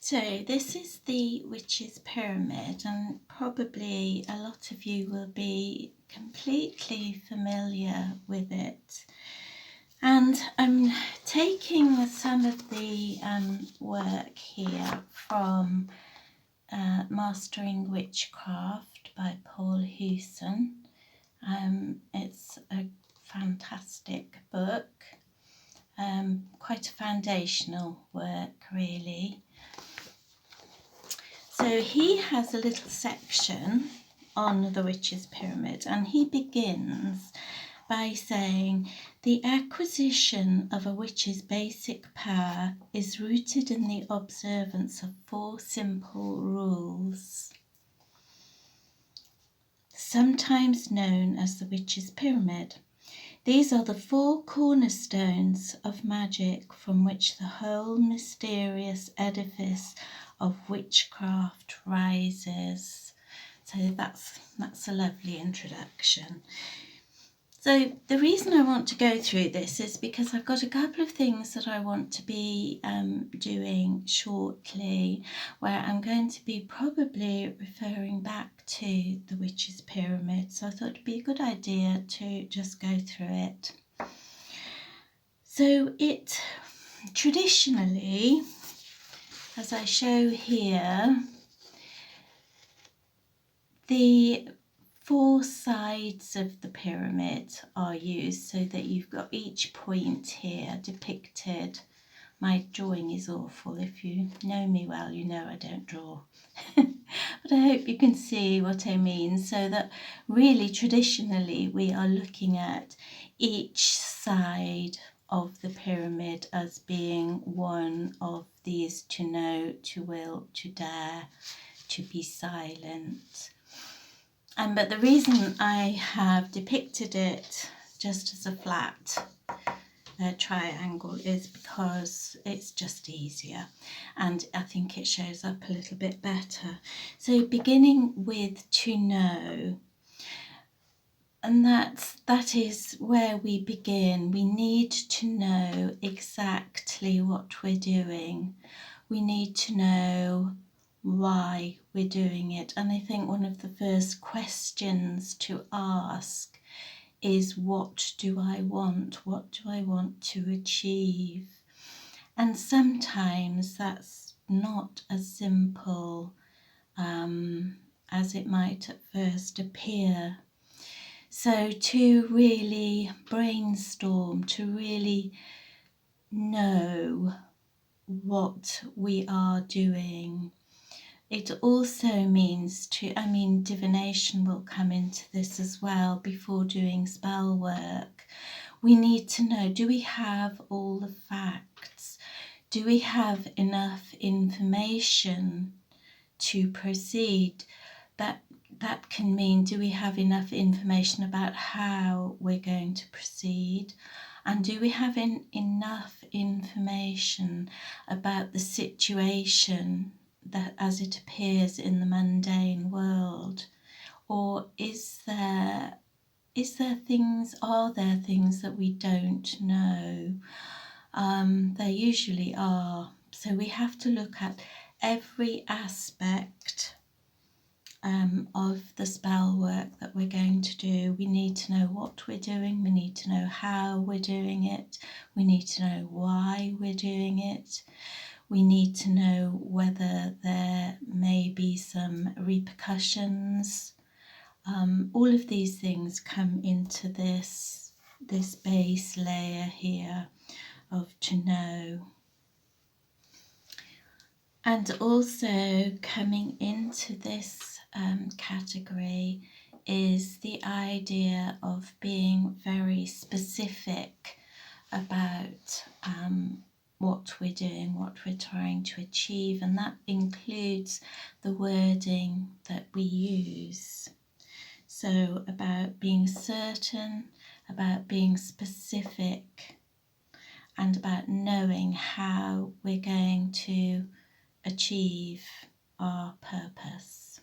So this is the Witch's Pyramid, and probably a lot of you will be completely familiar with it. And I'm taking some of the work here from Mastering Witchcraft by Paul Hewson. It's a fantastic book, quite a foundational work really. So he has a little section on the Witch's Pyramid, and he begins by saying, the acquisition of a witch's basic power is rooted in the observance of 4 simple rules, sometimes known as the Witch's Pyramid. These are the 4 cornerstones of magic from which the whole mysterious edifice of witchcraft rises. So that's a lovely introduction. So the reason I want to go through this is because I've got a couple of things that I want to be doing shortly, where I'm going to be probably referring back to the Witch's Pyramid. So I thought it'd be a good idea to just go through it. So it traditionally, as I show here, the 4 sides of the pyramid are used so that you've got each point here depicted. My drawing is awful. If you know me well, you know I don't draw. But I hope you can see what I mean, so that really traditionally we are looking at each side of the pyramid as being one of these: to know, to will, to dare, to be silent. But the reason I have depicted it just as a flat triangle is because it's just easier, and I think it shows up a little bit better. So beginning with to know, and that is where we begin. We need to know exactly what we're doing. We need to know why we're doing it. And I think one of the first questions to ask is, what do I want? What do I want to achieve? And sometimes that's not as simple as it might at first appear. So to really brainstorm, to really know what we are doing. It also means divination will come into this as well before doing spell work. We need to know, do we have all the facts? Do we have enough information to proceed? That can mean, do we have enough information about how we're going to proceed? And do we have enough information about the situation that as it appears in the mundane world? Or are there things that we don't know? There usually are. So we have to look at every aspect of the spell work that we're going to do. We need to know what we're doing, we need to know how we're doing it, we need to know why we're doing it, we need to know whether there may be some repercussions. All of these things come into this base layer here of to know. And also coming into this category is the idea of being very specific about what we're doing, what we're trying to achieve, and that includes the wording that we use. So about being certain, about being specific, and about knowing how we're going to achieve our purpose.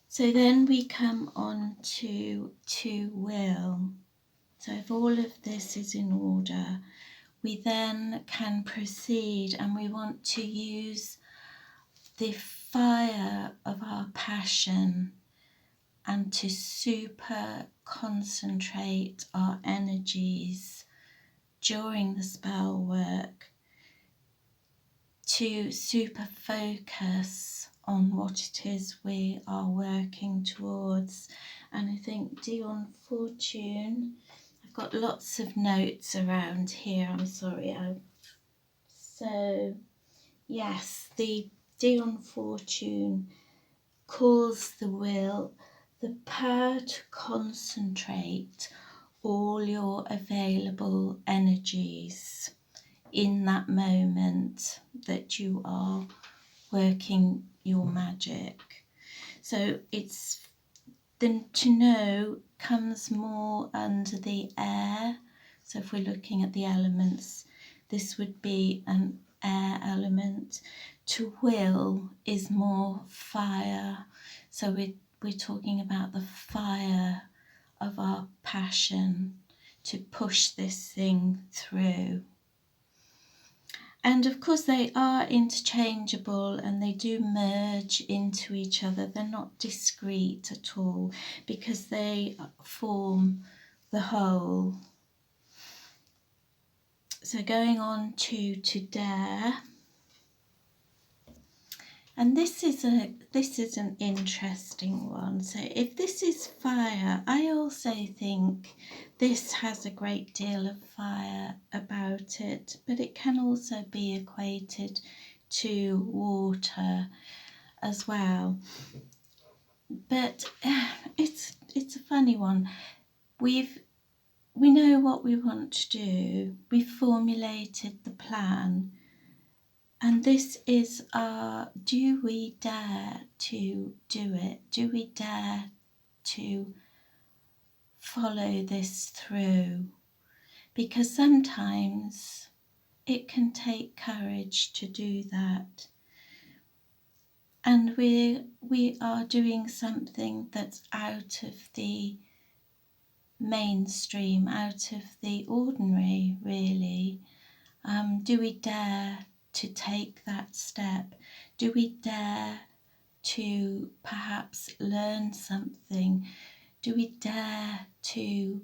So then we come on to will. So if all of this is in order, we then can proceed, and we want to use the fire of our passion and to super concentrate our energies during the spell work, to super focus on what it is we are working towards. And I think Dion Fortune, I've got lots of notes around here, I'm sorry. So yes, the Dion Fortune calls the will the power to concentrate all your available energies in that moment that you are working your magic. So it's then to know comes more under the air. So if we're looking at the elements, this would be an air element. To will is more fire. So we're talking about the fire of our passion to push this thing through. And of course they are interchangeable and they do merge into each other. They're not discrete at all because they form the whole. So going on to dare. And this is an interesting one. So if this is fire, I also think this has a great deal of fire about it, but it can also be equated to water as well. But it's a funny one. We know what we want to do. We've formulated the plan. And this is do we dare to do it? Do we dare to follow this through? Because sometimes it can take courage to do that. And we are doing something that's out of the mainstream, out of the ordinary, really. Do we dare to take that step? Do we dare to perhaps learn something? Do we dare to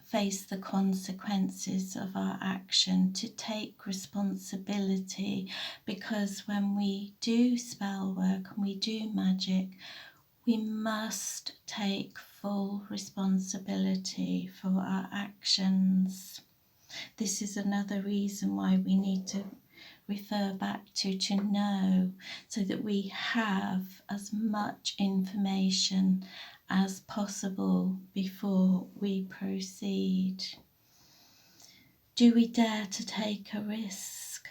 face the consequences of our action, to take responsibility? Because when we do spell work and we do magic, we must take full responsibility for our actions. This is another reason why we need to refer back to know, so that we have as much information as possible before we proceed. Do we dare to take a risk?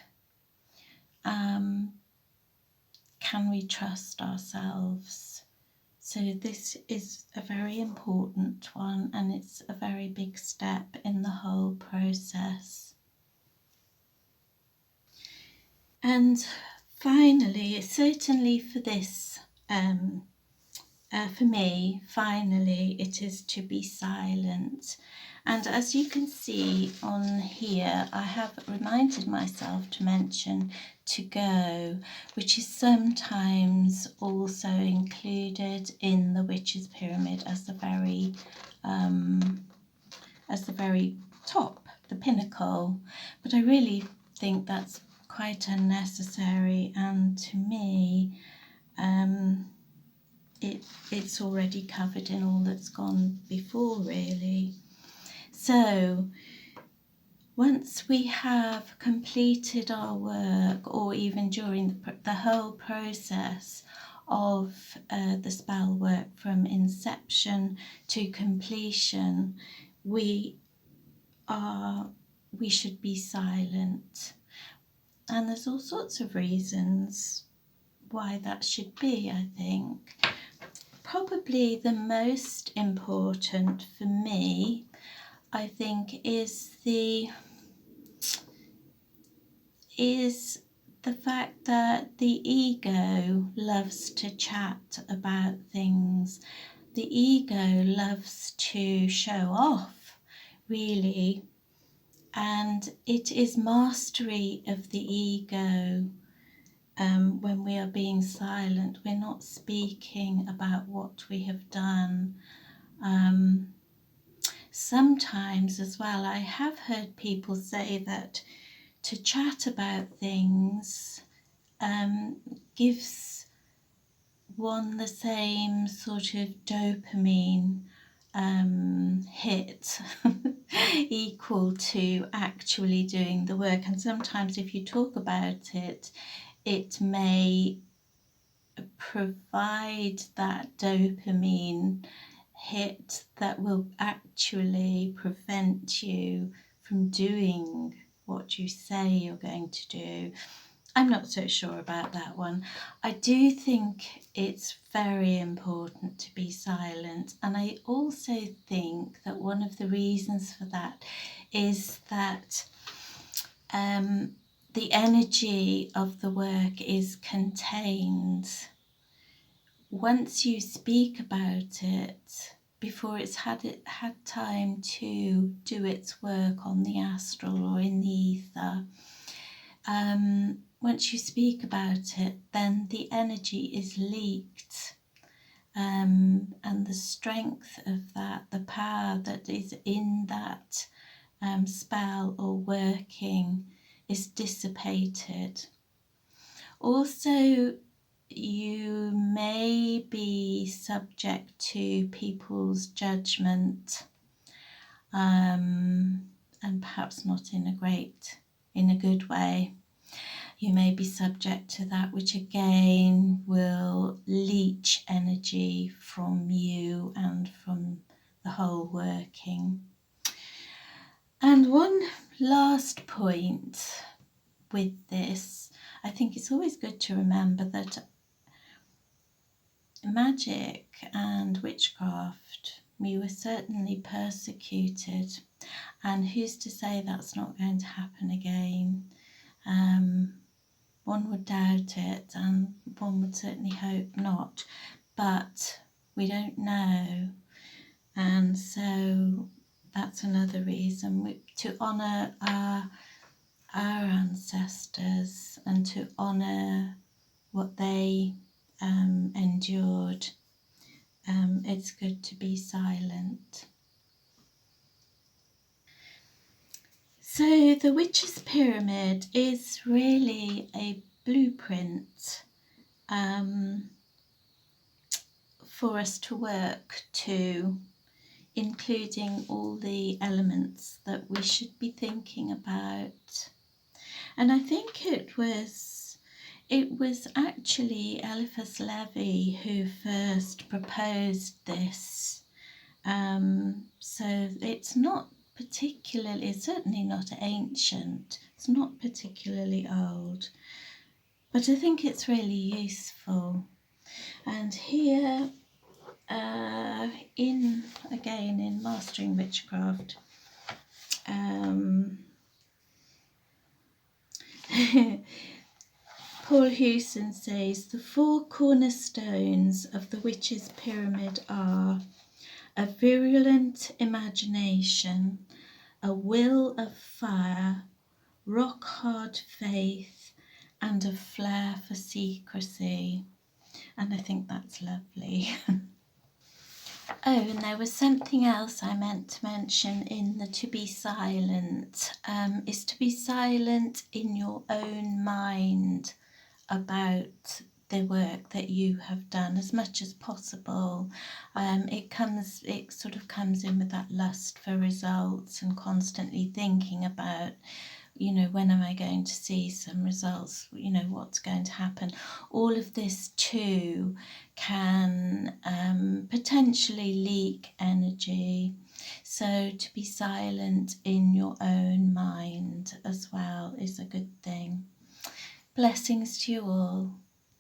Can we trust ourselves? So this is a very important one, and it's a very big step in the whole process. And finally, certainly for this, for me, finally, it is to be silent. And as you can see on here, I have reminded myself to mention to go, which is sometimes also included in the Witch's Pyramid as the very top, the pinnacle. But I really think that's quite unnecessary, and to me it's already covered in all that's gone before, really. So once we have completed our work, or even during the whole process of the spell work from inception to completion, we should be silent. And there's all sorts of reasons why that should be, I think. Probably the most important for me, I think, is the fact that the ego loves to chat about things. The ego loves to show off, really. And it is mastery of the ego. When we are being silent, we're not speaking about what we have done. Sometimes as well, I have heard people say that to chat about things gives one the same sort of dopamine hit equal to actually doing the work. And sometimes if you talk about it, it may provide that dopamine hit that will actually prevent you from doing what you say you're going to do. I'm not so sure about that one. I do think it's very important to be silent, and I also think that one of the reasons for that is that the energy of the work is contained. Once you speak about it, before it's had time to do its work on the astral or in the ether, once you speak about it, then the energy is leaked, and the strength of that, the power that is in that spell or working, is dissipated. Also, you may be subject to people's judgment, and perhaps not in a good way. You may be subject to that, which again will leach energy from you and from the whole working. And one last point with this, I think it's always good to remember that magic and witchcraft, we were certainly persecuted, and who's to say that's not going to happen again? One would doubt it, and one would certainly hope not, but we don't know. And so that's another reason to honour our ancestors and to honour what they endured. It's good to be silent. So the Witch's Pyramid is really a blueprint for us to work to, including all the elements that we should be thinking about. And I think it was actually Eliphas Levi who first proposed this. So it's not particularly, it's certainly not ancient, it's not particularly old, but I think it's really useful. And here, in Mastering Witchcraft, Paul Hewson says the 4 cornerstones of the Witch's Pyramid are a virulent imagination, a will of fire, rock-hard faith, and a flair for secrecy. And I think that's lovely. Oh, and there was something else I meant to mention in the to be silent, is to be silent in your own mind about the work that you have done as much as possible. It sort of comes in with that lust for results and constantly thinking about, when am I going to see some results, what's going to happen. All of this too can potentially leak energy. So to be silent in your own mind as well is a good thing. Blessings to you all.